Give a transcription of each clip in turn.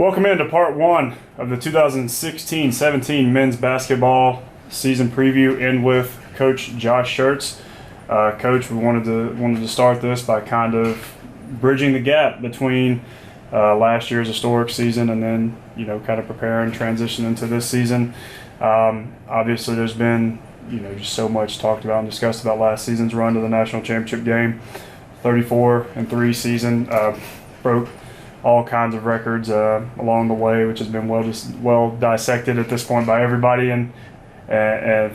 Welcome into part one of the 2016-17 men's basketball season preview, in with Coach Josh Schertz. Coach, we wanted to start this by kind of bridging the gap between last year's historic season and then kind of preparing transition into this season. Obviously, there's been just so much talked about and discussed about last season's run to the national championship game. 34-3 season, broke all kinds of records along the way, which has been well dissected at this point by everybody and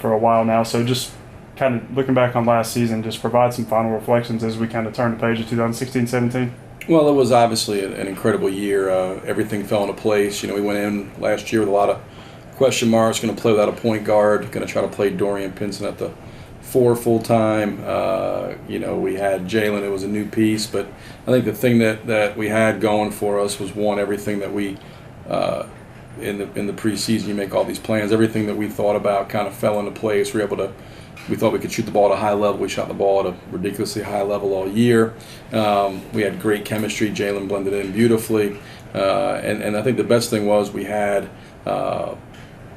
for a while now. So just kind of looking back on last season, just provide some final reflections as we kind of turn the page of 2016-17. Well, it was obviously an incredible year. Everything fell into place. We went in last year with a lot of question marks. Going to play without a point guard. Going to try to play Dorian Pinson at the 4 full time. We had Jalen. It was a new piece, but I think the thing that we had going for us was, one, everything that we in the preseason, you make all these plans. Everything that we thought about kind of fell into place. We thought we could shoot the ball at a high level. We shot the ball at a ridiculously high level all year. We had great chemistry. Jalen blended in beautifully, and I think the best thing was we had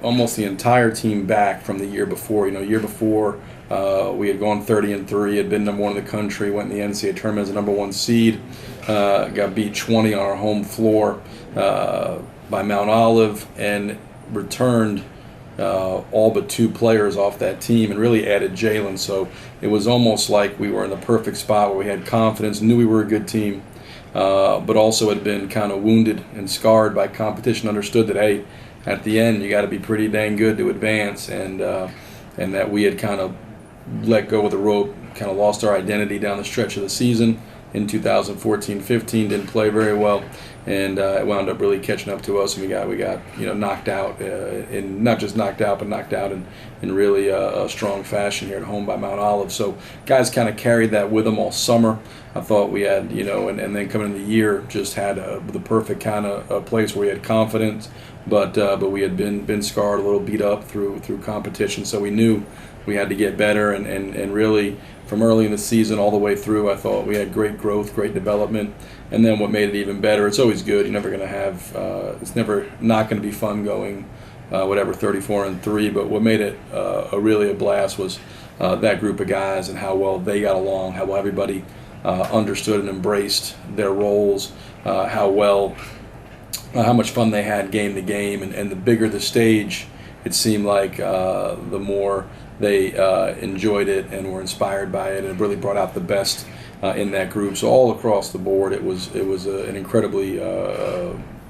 almost the entire team back from the year before. Year before, we had gone 30-3, had been number one in the country, went in the NCAA tournament as a number one seed, got beat 20 on our home floor by Mount Olive, and returned all but 2 players off that team and really added Jalen. So it was almost like we were in the perfect spot where we had confidence, knew we were a good team, but also had been kind of wounded and scarred by competition, understood that, hey, at the end you got to be pretty dang good to advance, and that we had kind of let go of the rope, kind of lost our identity down the stretch of the season in 2014-15, didn't play very well, and it wound up really catching up to us, and we got knocked out, and not just knocked out, but knocked out in really a strong fashion here at home by Mount Olive. So guys kind of carried that with them all summer. I thought we had, and then coming in the year, just had the perfect kind of place where we had confidence, but we had been scarred, a little beat up through competition. So we knew we had to get better, and really from early in the season all the way through, I thought we had great growth, great development. And then what made it even better, it's always good. You're never going to have, it's never not going to be fun going 34-3, but what made it really a blast was that group of guys and how well they got along, how well everybody understood and embraced their roles, how much fun they had game to game, and the bigger the stage, it seemed like the more they enjoyed it and were inspired by it, and it really brought out the best in that group. So all across the board, it was an incredibly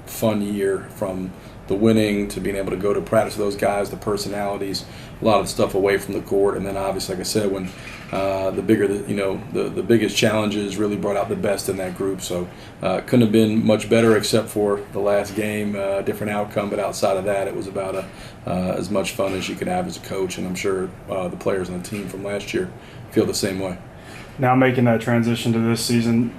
fun year, from the winning to being able to go to practice with those guys, the personalities, a lot of stuff away from the court, and then obviously, like I said, when the biggest challenges really brought out the best in that group. So couldn't have been much better, except for the last game, different outcome. But outside of that, it was about as much fun as you could have as a coach, and I'm sure the players on the team from last year feel the same way. Now making that transition to this season,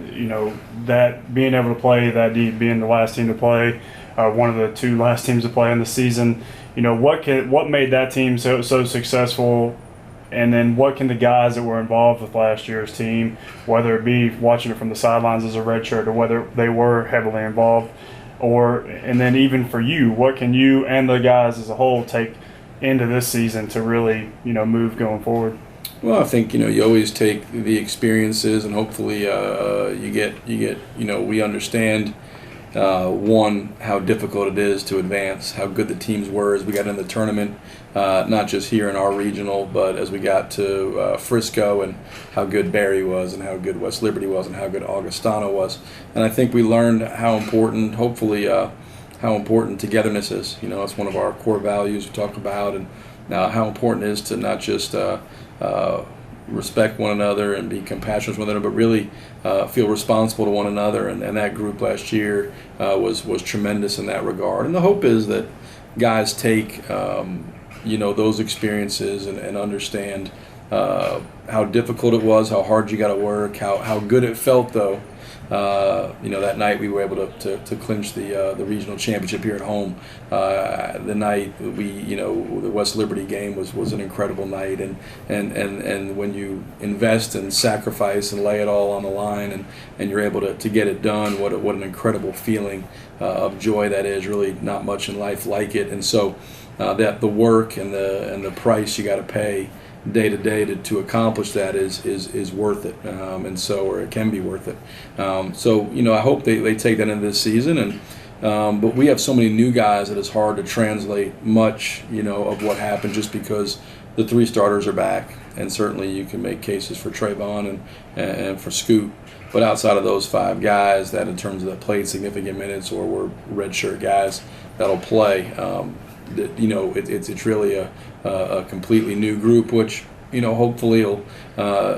that being able to play that deep, being the last team to play, one of the 2 last teams to play in the season, what made that team so successful, and then what can the guys that were involved with last year's team, whether it be watching it from the sidelines as a redshirt or whether they were heavily involved, and then even for you, what can you and the guys as a whole take into this season to really move going forward? Well, I think you always take the experiences, and hopefully you get we understand one, how difficult it is to advance, how good the teams were as we got in the tournament, not just here in our regional, but as we got to Frisco, and how good Barry was, and how good West Liberty was, and how good Augustana was. And I think we learned how important, hopefully, how important togetherness is. It's one of our core values we talk about, and how important it is to not just respect one another and be compassionate with one another, but really feel responsible to one another. And that group last year was tremendous in that regard. And the hope is that guys take those experiences and understand how difficult it was, how hard you got to work, how good it felt though that night we were able to clinch the regional championship here at home. The night the West Liberty game was an incredible night, and when you invest and sacrifice and lay it all on the line, and you're able to get it done, what an incredible feeling of joy that is. Really not much in life like it. And so that the work and the price you got to pay day to day to accomplish that is worth it, or it can be worth it. I hope they take that into this season, but we have so many new guys that it's hard to translate much of what happened, just because the three starters are back, and certainly you can make cases for Trayvon and for Scoot. But outside of those five guys that, in terms of that played significant minutes or were redshirt guys that'll play, it's really a completely new group, which hopefully will,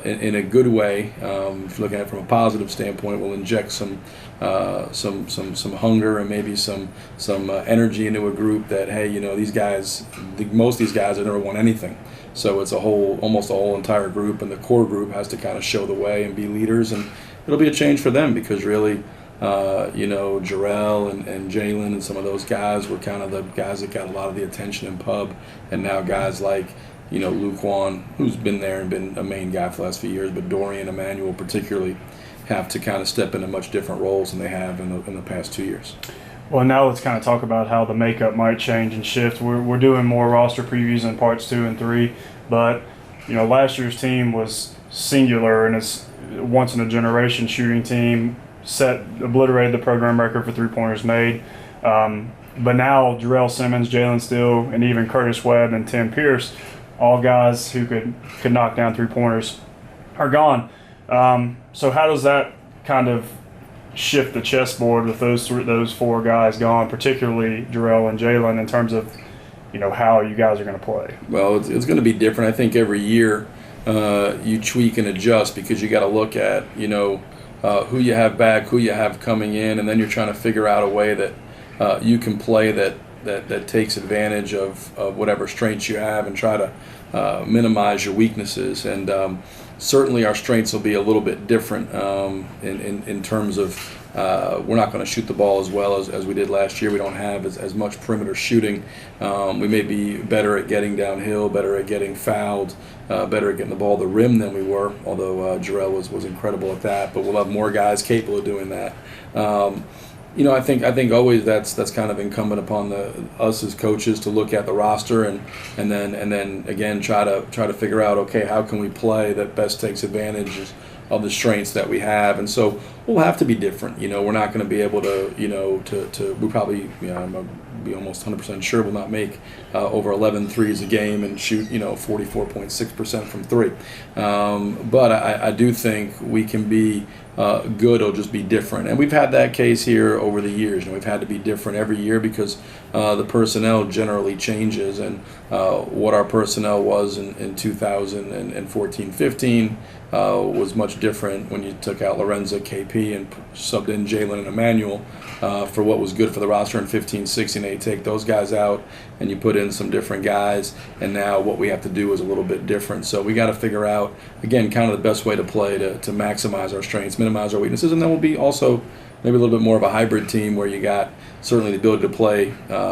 in a good way, if you're looking at it from a positive standpoint, will inject some hunger and maybe some energy into a group that, hey, these guys, most of these guys have never won anything. So it's almost a whole entire group, and the core group has to kind of show the way and be leaders, and it'll be a change for them, because really, Jarrell and Jalen and some of those guys were kind of the guys that got a lot of the attention in pub, and now guys like Luquan, who's been there and been a main guy for the last few years, but Dorian, Emmanuel particularly, have to kind of step into much different roles than they have in the past 2 years. Well, now let's kind of talk about how the makeup might change and shift. We're doing more roster previews in parts 2 and 3, but last year's team was singular, and it's once in a generation shooting team. Obliterated the program record for three-pointers made. But now Jarrell Simmons, Jalen Steele, and even Curtis Webb and Tim Pierce, all guys who could knock down three-pointers, are gone. So how does that kind of shift the chessboard with those four guys gone, particularly Jarrell and Jalen, in terms of how you guys are going to play? Well, it's going to be different. I think every year you tweak and adjust, because you got to look at who you have back, who you have coming in, and then you're trying to figure out a way that you can play that takes advantage of whatever strengths you have, and try to minimize your weaknesses. And certainly our strengths will be a little bit different in terms of we're not going to shoot the ball as well as we did last year. We don't have as much perimeter shooting. We may be better at getting downhill, better at getting fouled, better at getting the ball to the rim than we were, although Jarrell was incredible at that. But we'll have more guys capable of doing that. I think always that's kind of incumbent upon us as coaches to look at the roster and then again try to figure out, okay, how can we play that best takes advantage of the strengths that we have. And so we'll have to be different. We're not going to be able to we probably, I'm be almost 100% sure will not make over 11 threes a game and shoot 44.6% from three. But I do think we can be good. It'll just be different, and we've had that case here over the years. We've had to be different every year because the personnel generally changes, and what our personnel was in 2014-15 was much different when you took out Lorenzo, KP, and subbed in Jalen and Emmanuel for what was good for the roster in 15-16. Now you take those guys out and you put in some different guys, and now what we have to do is a little bit different. So we got to figure out, again, kind of the best way to play to maximize our strengths, minimize our weaknesses, and then we'll be also maybe a little bit more of a hybrid team where you got certainly the ability to play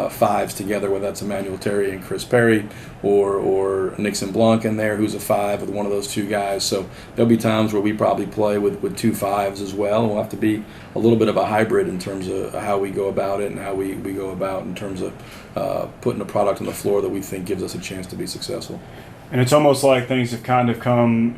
fives together, whether that's Emmanuel Terry and Chris Perry or Nixon Blanc in there, who's a five with one of those two guys. So there'll be times where we probably play with two fives as well, and we'll have to be a little bit of a hybrid in terms of how we go about it and how we go about in terms of putting a product on the floor that we think gives us a chance to be successful. And it's almost like things have kind of come,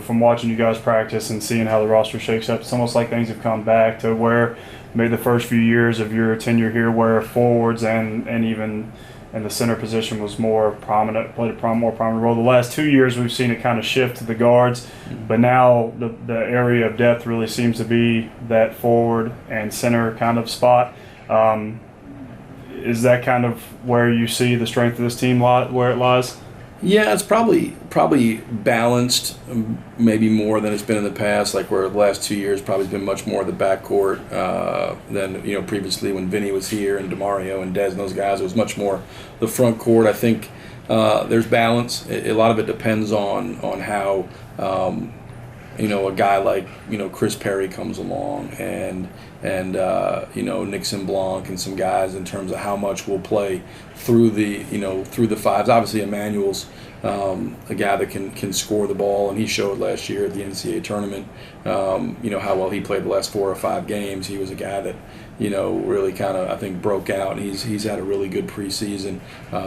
from watching you guys practice and seeing how the roster shakes up, it's almost like things have come back to where maybe the first few years of your tenure here where forwards and even in the center position was more prominent, played a more prominent role. The last 2 years we've seen it kind of shift to the guards, but now the area of depth really seems to be that forward and center kind of spot. Is that kind of where you see the strength of this team where it lies? Yeah, it's probably balanced, maybe more than it's been in the past. Like where the last 2 years probably has been much more the backcourt than previously when Vinny was here and DeMario and Dez and those guys. It was much more the front court. I think there's balance. A lot of it depends on how a guy like Chris Perry comes along and Nixon Blanc and some guys in terms of how much we'll play through the fives. Obviously, Emmanuel's a guy that can score the ball, and he showed last year at the NCAA tournament. How well he played the last 4 or 5 games. He was a guy that really kind of, I think, broke out. And he's had a really good preseason.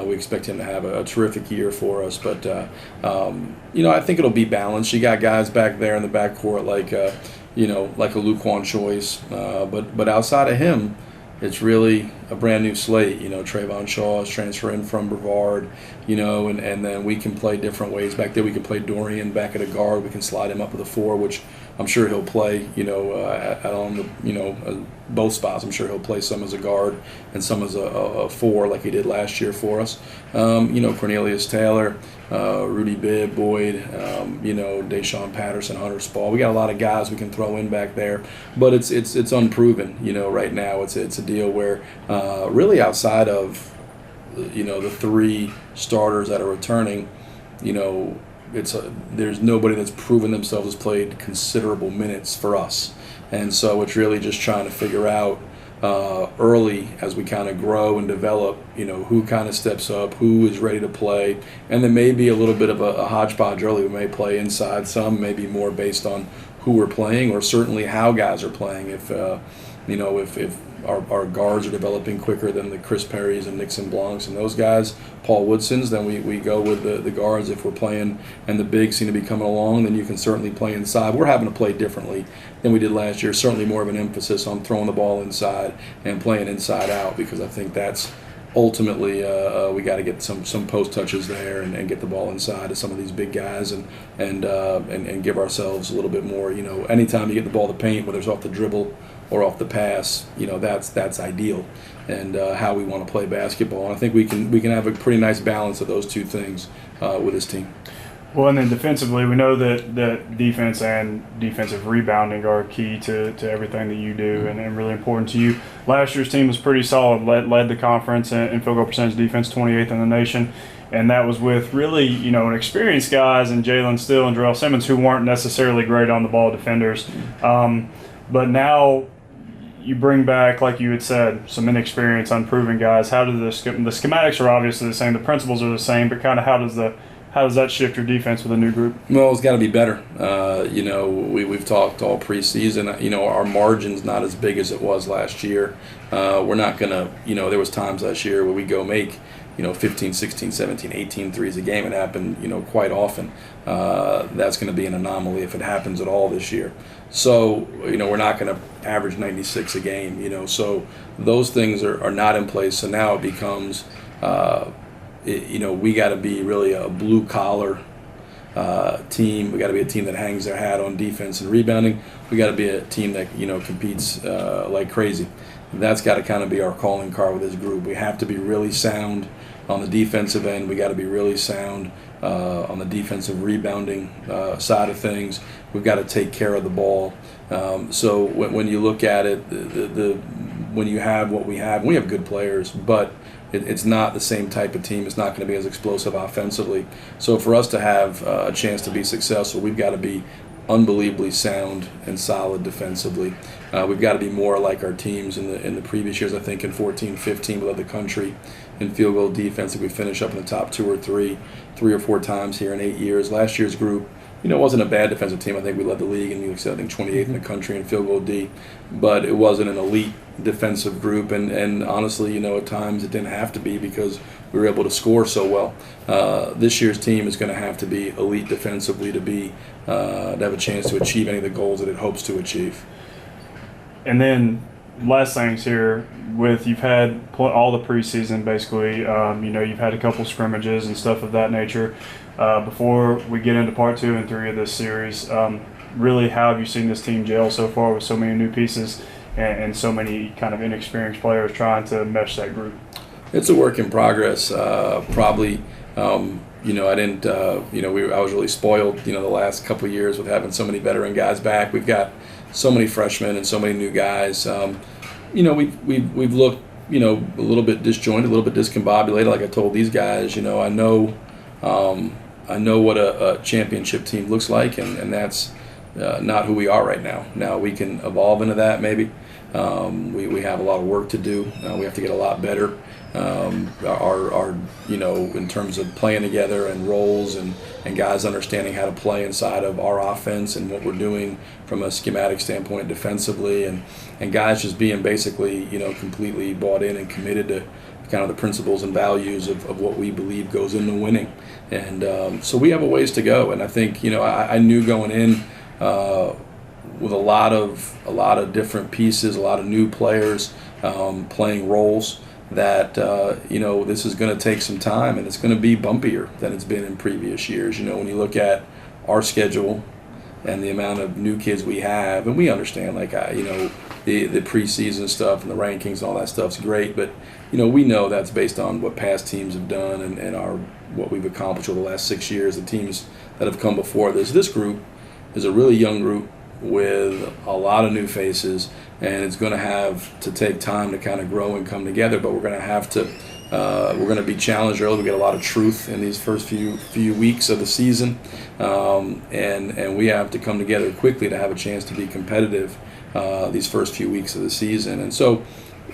We expect him to have a terrific year for us. But I think it'll be balanced. You got guys back there in the backcourt like a Luquan Choice, but outside of him, it's really a brand new slate. Trayvon Shaw is transferring from Brevard, and then we can play different ways. Back there we can play Dorian back at a guard. We can slide him up with a 4, which I'm sure he'll play, on the, both spots. I'm sure he'll play some as a guard and some as a 4 like he did last year for us. Cornelius Taylor, Rudy Bibb, Boyd, Deshaun Patterson, Hunter Spall. We got a lot of guys we can throw in back there, but it's unproven. Right now it's a deal where really outside of the 3 starters that are returning, there's nobody that's proven themselves has played considerable minutes for us, and so it's really just trying to figure out early as we kind of grow and develop, who kind of steps up, who is ready to play, and then maybe a little bit of a hodgepodge early. We may play inside some, maybe more based on who we're playing, or certainly how guys are playing. If our guards are developing quicker than the Chris Perrys and Nixon Blancs and those guys, Paul Woodson's, then we go with the guards. If we're playing and the bigs seem to be coming along, then you can certainly play inside. We're having to play differently than we did last year. Certainly more of an emphasis on throwing the ball inside and playing inside out, because I think that's ultimately we got to get some post touches there and get the ball inside to some of these big guys and give ourselves a little bit more. Anytime you get the ball to paint, whether it's off the dribble or off the pass, that's ideal, and how we want to play basketball. And I think we can have a pretty nice balance of those two things with this team. Well, and then defensively, we know that defense and defensive rebounding are key to everything that you do, and really important to you. Last year's team was pretty solid, led the conference in field goal percentage defense, 28th in the nation, and that was with really, experienced guys in Jalen Still and Jarrell Simmons who weren't necessarily great on the ball defenders. But now you bring back, like you had said, some inexperienced, unproven guys. How do the schematics are obviously the same, the principles are the same, but kind of how does that shift your defense with a new group? Well, it's got to be better. We've talked all preseason. Our margin's not as big as it was last year. We're not going to, there was times last year where we go make, 15, 16, 17, 18 threes a game. It happened, quite often. That's going to be an anomaly if it happens at all this year. So, we're not going to average 96 a game, so those things are not in place. So now it becomes, we got to be really a blue-collar team. We got to be a team that hangs their hat on defense and rebounding. We got to be a team that, competes like crazy. And that's got to kind of be our calling card with this group. We have to be really sound on the defensive end. We got to be really sound on the defensive rebounding side of things. We've got to take care of the ball. So when you look at it, when you have what we have good players, but it's not the same type of team. It's not going to be as explosive offensively. So for us to have a chance to be successful, we've got to be unbelievably sound and solid defensively. We've got to be more like our teams in the previous years. I think in 14-15 we led the country in field goal defense. If we finish up in the top 2 or 3 or 4 times here in 8 years. Last year's group, it wasn't a bad defensive team. I think we led the league, and we said, I think 28th in the country in field goal D, but it wasn't an elite defensive group, and honestly, at times it didn't have to be because we were able to score so well. This year's team is going to have to be elite defensively to have a chance to achieve any of the goals that it hopes to achieve. And then last things here, you've had all the preseason basically. You've had a couple scrimmages and stuff of that nature. Before we get into part 2 and 3 of this series, really, how have you seen this team gel so far with so many new pieces and so many kind of inexperienced players trying to mesh that group? It's a work in progress. Probably, I didn't, I was really spoiled, the last couple of years with having so many veteran guys back. We've got so many freshmen and so many new guys. We've looked, a little bit disjointed, a little bit discombobulated. Like I told these guys, I know what a championship team looks like, and that's not who we are right now. Now we can evolve into that maybe. We have a lot of work to do. We have to get a lot better. Our in terms of playing together and roles and guys understanding how to play inside of our offense and what we're doing from a schematic standpoint defensively, and guys just being basically completely bought in and committed to kind of the principles and values of what we believe goes into winning. And so we have a ways to go. And I think I knew going in with a lot of different pieces, a lot of new players playing roles, that this is going to take some time, and it's going to be bumpier than it's been in previous years. When you look at our schedule and the amount of new kids we have, and we understand the preseason stuff and the rankings and all that stuff's great, but we know that's based on what past teams have done and what we've accomplished over the last 6 years. The teams that have come before this group is a really young group with a lot of new faces, and it's going to have to take time to kind of grow and come together. But we're going to have to we're going to be challenged early. We get a lot of truth in these first few weeks of the season, and we have to come together quickly to have a chance to be competitive these first few weeks of the season. And so,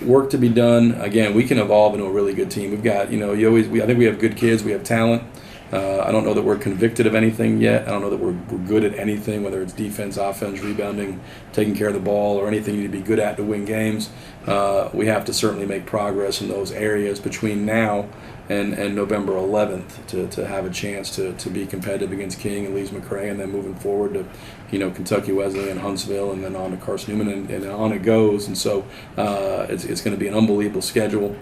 work to be done. Again, we can evolve into a really good team. We've got I think we have good kids. We have talent. I don't know that we're convicted of anything yet. I don't know that we're good at anything, whether it's defense, offense, rebounding, taking care of the ball, or anything you need to be good at to win games. We have to certainly make progress in those areas between now and November 11th to have a chance to be competitive against King and Lees McRae, and then moving forward to Kentucky Wesleyan and Huntsville, and then on to Carson Newman, and on it goes. And so it's going to be an unbelievable schedule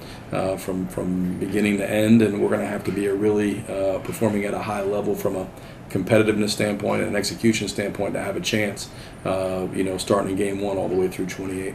from beginning to end, and we're going to have to be really performing at a high level from a competitiveness standpoint and an execution standpoint to have a chance, starting in game 1 all the way through 28.